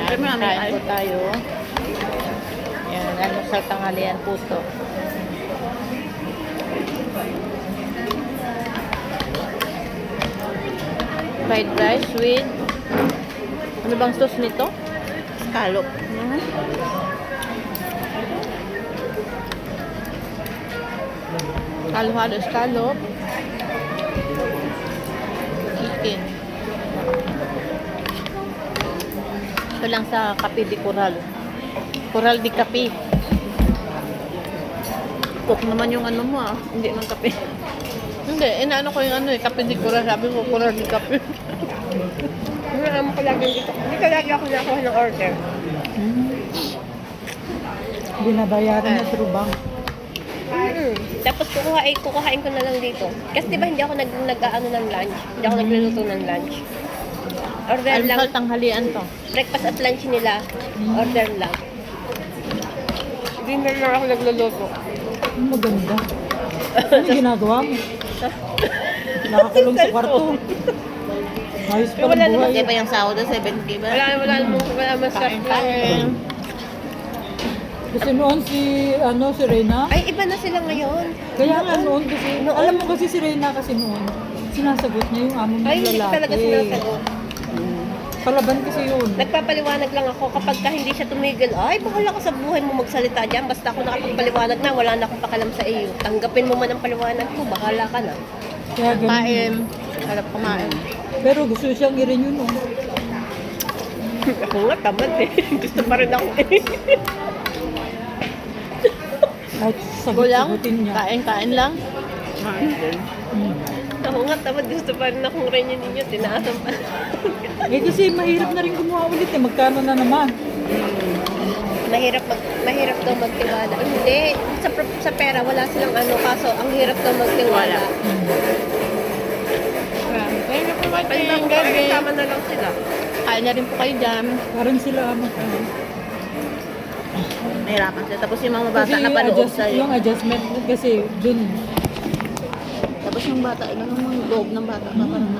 Kain po tayo. Yan, almusal tanghalian po to. Fried rice with ano bang sauce nito? Scallop. Halo-halo scallop. Chicken. Ito lang sa Kape de Coral. Coral de Kape. Cook naman yung ano mo Hindi man kape. Hindi, inaano ko yung ano Kape de Coral. Sabi ko, Coral de Kape. Ano ko lagi dito. Hindi ka lagi ako nakuha ng order. Binabayaran na through bank. Tapos kukuhain ko na lang dito. Kasi diba hindi ako nag-ano ng lunch. Hindi ako nagluluto ng lunch. Order lang. Almusal tanghalian to. Breakfast at lunch nila. Order lang. Dinner lang ako nagluluto. Maganda. Ano ginagawa mo? Nakakulong sa kwarto. Ayos pa Wala ng naman. Di buhay. ba yung sahod 70 ba? Wala masarap lang. Kain. Kasi noon si Reyna. Ay, iba na sila ngayon. Kaya nga noon kasi, alam mo kasi si Reyna kasi noon, sinasagot niya yung amo ng Ay, hindi ko lalaki. talaga sinasagot. Palaban kasi yun. Nagpapaliwanag lang ako kapag hindi siya tumigil. Ay, bahala ka sa buhay mo magsalita dyan. Basta ako nakapagpaliwanag na, wala na akong pakalam sa iyo. Tanggapin mo man ang paliwanag ko, bahala ka na. Kaya ganun. Kain. Harap kumain. Pero gusto siyang i-rin yun. Oh. Ako nga, tamad eh. Gusto pa rin ako eh. Kahit Gulang. sagot-sagutin niya. Kain lang. Ako nga, tamad. Gusto pa rin akong ranyan ninyo. Tinaasan pa. Eh kasi mahirap na rin gumawa ulit eh. Magkano na naman? Mahirap daw magtiwala. Hindi. Sa pera, wala silang ano. Kaso, ang hirap daw magtiwala. Kain na po ba Pag kasama na lang sila. Kain na rin po kayo dyan. Parang sila Nahirapan sila. Tapos yung mga bata kasi na paloob sa'yo. yung adjustment kasi dun. Tapos yung bata, ilan yung loob ng bata pa parang